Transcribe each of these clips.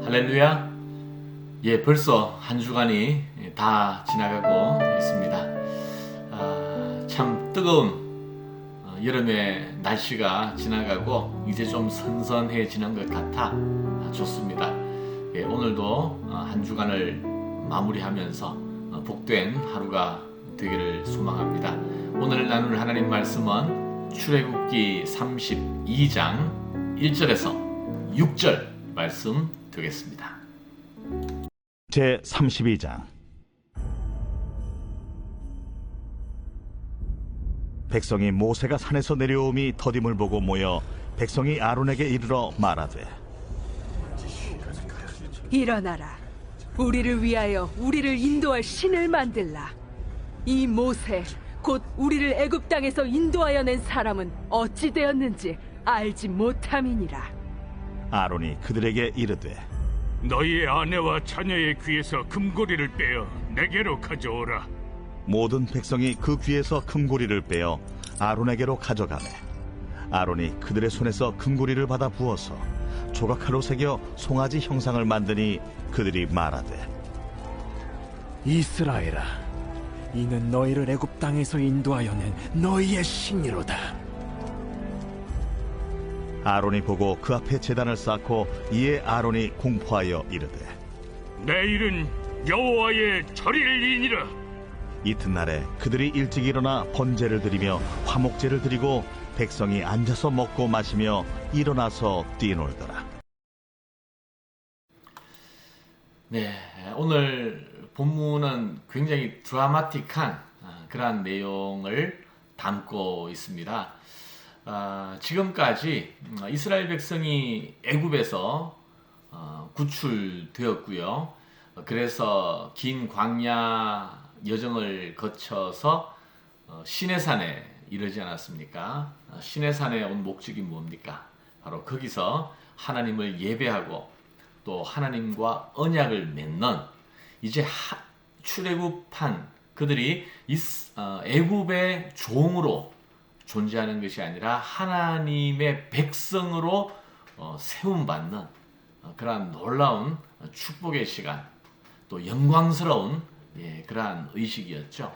할렐루야. 예, 벌써 한 주간이 다 지나가고 있습니다. 참 뜨거운 여름의 날씨가 지나가고 이제 좀 선선해지는 것 같아 좋습니다. 예, 오늘도 한 주간을 마무리하면서 복된 하루가 되기를 소망합니다. 오늘 나눌 하나님 말씀은 출애굽기 32장 1절에서 6절 말씀 되겠습니다. 제 32장. 백성이 모세가 산에서 내려옴이 더딤을 보고 모여 백성이 아론에게 이르러 말하되, 일어나라. 우리를 위하여 우리를 인도할 신을 만들라. 이 모세 곧 우리를 애굽 땅에서 인도하여 낸 사람은 어찌 되었는지 알지 못함이니라. 아론이 그들에게 이르되, 너희의 아내와 자녀의 귀에서 금고리를 빼어 내게로 가져오라. 모든 백성이 그 귀에서 금고리를 빼어 아론에게로 가져가매 아론이 그들의 손에서 금고리를 받아 부어서 조각칼로 새겨 송아지 형상을 만드니 그들이 말하되, 이스라엘아, 이는 너희를 애굽 땅에서 인도하여 낸 너희의 신이로다. 아론이 보고 그 앞에 제단을 쌓고 이에 아론이 공포하여 이르되, 내일은 여호와의 절일이니라. 이튿날에 그들이 일찍 일어나 번제를 드리며 화목제를 드리고 백성이 앉아서 먹고 마시며 일어나서 뛰놀더라. 네, 오늘 본문은 굉장히 드라마틱한 그러한 내용을 담고 있습니다. 지금까지 이스라엘 백성이 애굽에서 구출되었고요. 그래서 긴 광야 여정을 거쳐서 시내산에 이르지 않았습니까? 시내산에 온 목적이 뭡니까? 바로 거기서 하나님을 예배하고 또 하나님과 언약을 맺는 이제 출애굽한 그들이 애굽의 종으로 존재하는 것이 아니라 하나님의 백성으로 세움받는 그러한 놀라운 축복의 시간, 또 영광스러운 그러한 의식이었죠.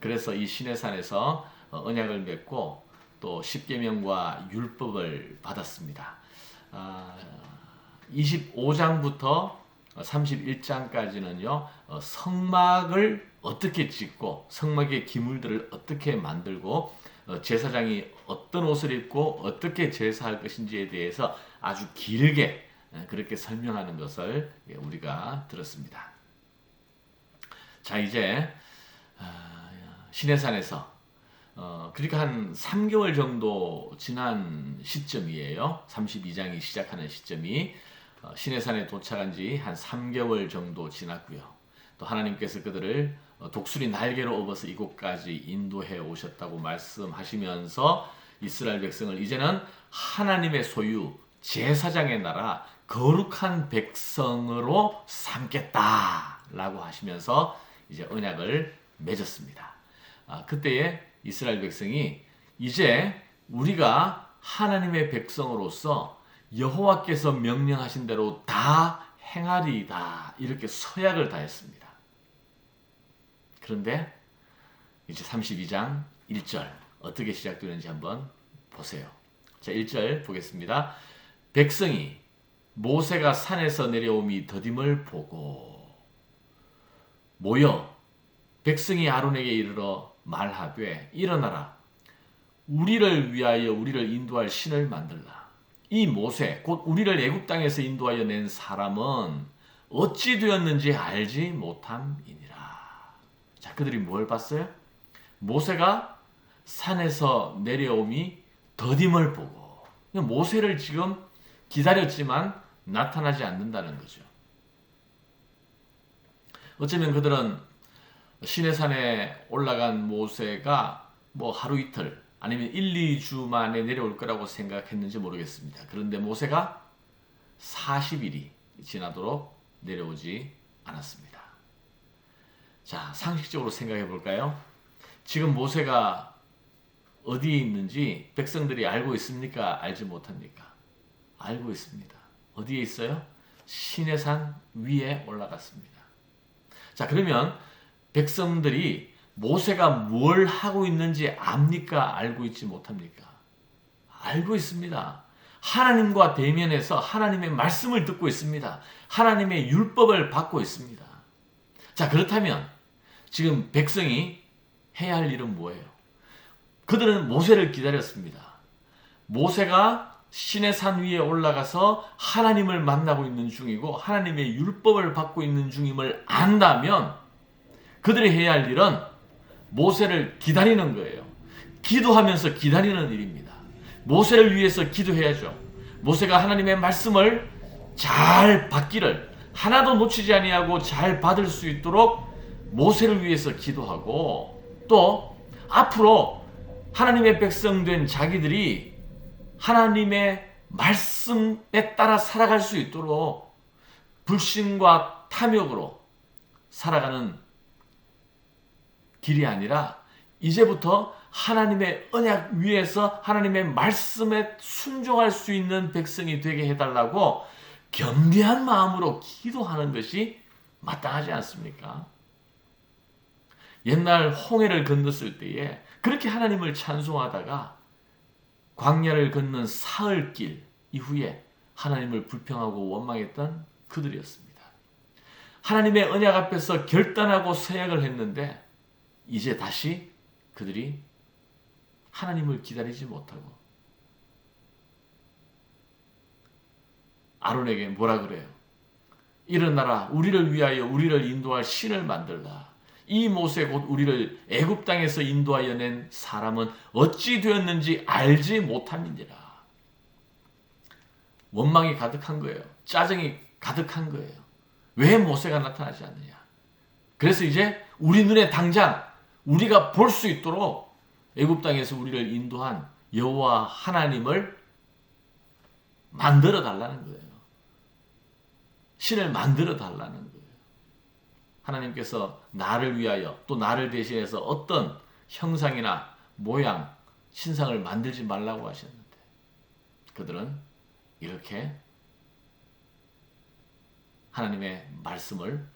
그래서 이 시내산에서 언약을 맺고 또 십계명과 율법을 받았습니다. 25장부터 31장까지는요, 성막을 어떻게 짓고 성막의 기물들을 어떻게 만들고 제사장이 어떤 옷을 입고 어떻게 제사할 것인지에 대해서 아주 길게 그렇게 설명하는 것을 우리가 들었습니다. 자, 이제 시내산에서 그러니까 한 3개월 정도 지난 시점이에요. 32장이 시작하는 시점이 시내산에 도착한 지 한 3개월 정도 지났고요. 또 하나님께서 그들을 독수리 날개로 업어서 이곳까지 인도해 오셨다고 말씀하시면서 이스라엘 백성을 이제는 하나님의 소유, 제사장의 나라, 거룩한 백성으로 삼겠다라고 하시면서 이제 언약을 맺었습니다. 그때에 이스라엘 백성이 이제 우리가 하나님의 백성으로서 여호와께서 명령하신 대로 다 행하리이다, 이렇게 서약을 다했습니다. 그런데 이제 32장 1절 어떻게 시작되는지 한번 보세요. 자, 1절 보겠습니다. 백성이 모세가 산에서 내려옴이 더딤을 보고 모여 백성이 아론에게 이르러 말하되, 일어나라. 우리를 위하여 우리를 인도할 신을 만들라. 이 모세 곧 우리를 애굽 땅에서 인도하여 낸 사람은 어찌 되었는지 알지 못함이니라. 자, 그들이 뭘 봤어요? 모세가 산에서 내려옴이 더딤을 보고, 모세를 지금 기다렸지만 나타나지 않는다는 거죠. 어쩌면 그들은 시내산에 올라간 모세가 뭐 하루 이틀 아니면 1, 2주 만에 내려올 거라고 생각했는지 모르겠습니다. 그런데 모세가 40일이 지나도록 내려오지 않았습니다. 자, 상식적으로 생각해 볼까요? 지금 모세가 어디에 있는지 백성들이 알고 있습니까? 알지 못합니까? 알고 있습니다. 어디에 있어요? 시내산 위에 올라갔습니다. 자, 그러면 백성들이 모세가 뭘 하고 있는지 압니까? 알고 있지 못합니까? 알고 있습니다. 하나님과 대면해서 하나님의 말씀을 듣고 있습니다. 하나님의 율법을 받고 있습니다. 자, 그렇다면 지금 백성이 해야 할 일은 뭐예요? 그들은 모세를 기다렸습니다. 모세가 시내산 위에 올라가서 하나님을 만나고 있는 중이고 하나님의 율법을 받고 있는 중임을 안다면 그들이 해야 할 일은 모세를 기다리는 거예요. 기도하면서 기다리는 일입니다. 모세를 위해서 기도해야죠. 모세가 하나님의 말씀을 잘 받기를 하나도 놓치지 아니하고 잘 받을 수 있도록 모세를 위해서 기도하고 또 앞으로 하나님의 백성 된 자기들이 하나님의 말씀에 따라 살아갈 수 있도록 불신과 탐욕으로 살아가는 길이 아니라 이제부터 하나님의 언약 위에서 하나님의 말씀에 순종할 수 있는 백성이 되게 해달라고 겸비한 마음으로 기도하는 것이 마땅하지 않습니까? 옛날 홍해를 건넜을 때에 그렇게 하나님을 찬송하다가 광야를 걷는 사흘길 이후에 하나님을 불평하고 원망했던 그들이었습니다. 하나님의 언약 앞에서 결단하고 서약을 했는데 이제 다시 그들이 하나님을 기다리지 못하고 아론에게 뭐라 그래요? 일어나라, 우리를 위하여 우리를 인도할 신을 만들라. 이 모세 곧 우리를 애굽 땅에서 인도하여 낸 사람은 어찌 되었는지 알지 못함이니라. 원망이 가득한 거예요. 짜증이 가득한 거예요. 왜 모세가 나타나지 않느냐? 그래서 이제 우리 눈에 당장 우리가 볼 수 있도록 애굽 땅에서 우리를 인도한 여호와 하나님을 만들어 달라는 거예요. 신을 만들어 달라는 거예요. 하나님께서 나를 위하여 또 나를 대신해서 어떤 형상이나 모양, 신상을 만들지 말라고 하셨는데 그들은 이렇게 하나님의 말씀을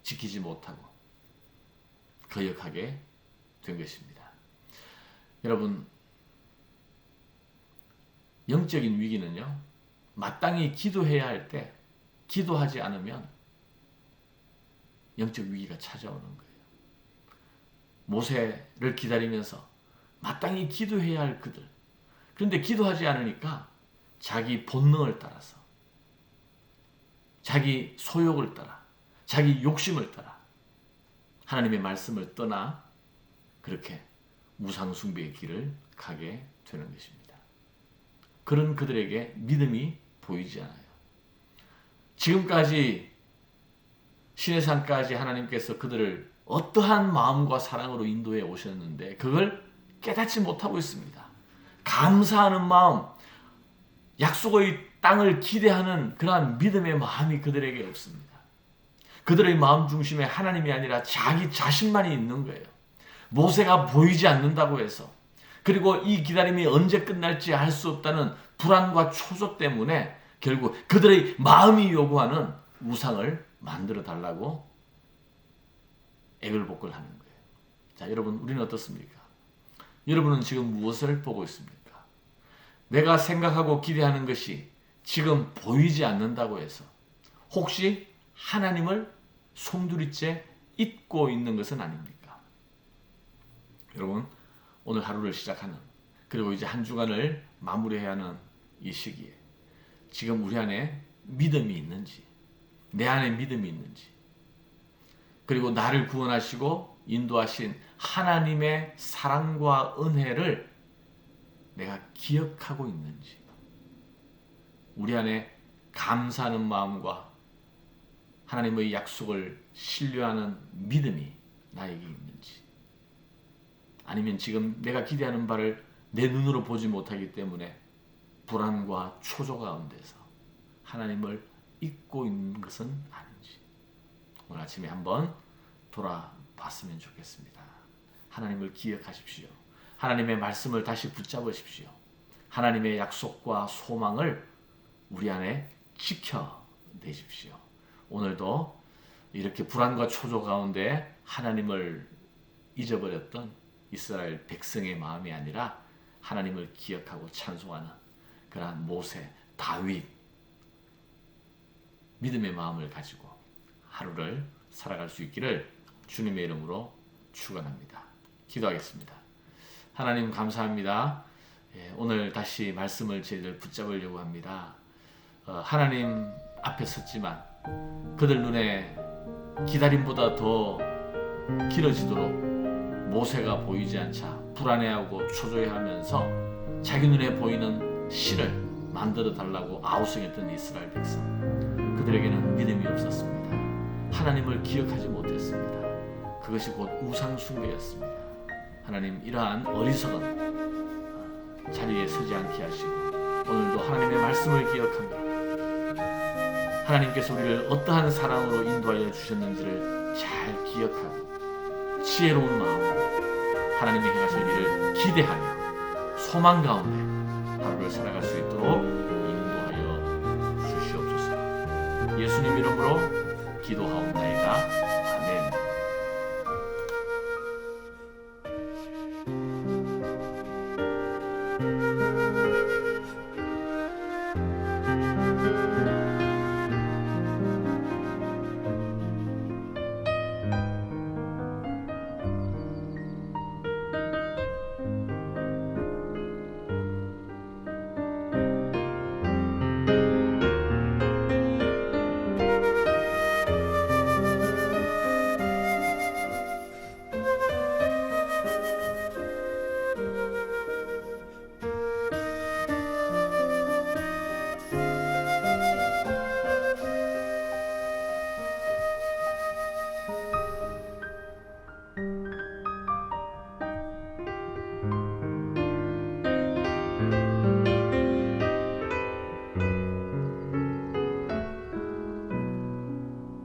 지키지 못하고 거역하게 된 것입니다. 여러분, 영적인 위기는요, 마땅히 기도해야 할 때 기도하지 않으면 영적 위기가 찾아오는 거예요. 모세를 기다리면서 마땅히 기도해야 할 그들. 그런데 기도하지 않으니까 자기 본능을 따라서 자기 소욕을 따라 자기 욕심을 따라 하나님의 말씀을 떠나 그렇게 우상숭배의 길을 가게 되는 것입니다. 그런 그들에게 믿음이 보이지 않아요. 지금까지 시내산까지 하나님께서 그들을 어떠한 마음과 사랑으로 인도해 오셨는데 그걸 깨닫지 못하고 있습니다. 감사하는 마음, 약속의 땅을 기대하는 그러한 믿음의 마음이 그들에게 없습니다. 그들의 마음 중심에 하나님이 아니라 자기 자신만이 있는 거예요. 모세가 보이지 않는다고 해서 그리고 이 기다림이 언제 끝날지 알 수 없다는 불안과 초조 때문에 결국 그들의 마음이 요구하는 우상을 만들어 달라고 애걸복걸 하는 거예요. 자, 여러분, 우리는 어떻습니까? 여러분은 지금 무엇을 보고 있습니까? 내가 생각하고 기대하는 것이 지금 보이지 않는다고 해서 혹시 하나님을 송두리째 잊고 있는 것은 아닙니까? 여러분, 오늘 하루를 시작하는 그리고 이제 한 주간을 마무리해야 하는 이 시기에 지금 우리 안에 믿음이 있는지, 내 안에 믿음이 있는지, 그리고 나를 구원하시고 인도하신 하나님의 사랑과 은혜를 내가 기억하고 있는지, 우리 안에 감사하는 마음과 하나님의 약속을 신뢰하는 믿음이 나에게 있는지, 아니면 지금 내가 기대하는 바를 내 눈으로 보지 못하기 때문에 불안과 초조 가운데서 하나님을 잊고 있는 것은 아닌지 오늘 아침에 한번 돌아봤으면 좋겠습니다. 하나님을 기억하십시오. 하나님의 말씀을 다시 붙잡으십시오. 하나님의 약속과 소망을 우리 안에 지켜내십시오. 오늘도 이렇게 불안과 초조 가운데 하나님을 잊어버렸던 이스라엘 백성의 마음이 아니라 하나님을 기억하고 찬송하는 그러한 모세, 다윗 믿음의 마음을 가지고 하루를 살아갈 수 있기를 주님의 이름으로 축원합니다. 기도하겠습니다. 하나님 감사합니다. 오늘 다시 말씀을 저희들 붙잡으려고 합니다. 하나님 앞에 섰지만 그들 눈에 기다림보다 더 길어지도록 모세가 보이지 않자 불안해하고 초조해하면서 자기 눈에 보이는 신을 만들어 달라고 아우성했던 이스라엘 백성, 그들에게는 믿음이 없었습니다. 하나님을 기억하지 못했습니다. 그것이 곧 우상 숭배였습니다. 하나님, 이러한 어리석은 자리에 서지 않게 하시고 오늘도 하나님의 말씀을 기억합니다. 하나님께서 우리를 어떠한 사랑으로 인도하여 주셨는지를 잘 기억하고 지혜로운 마음으로 하나님의 행하실 일을 기대하며 소망 가운데 하루를 살아갈 수 있도록 인도하여 주시옵소서. 예수님 이름으로 기도하옵나이다.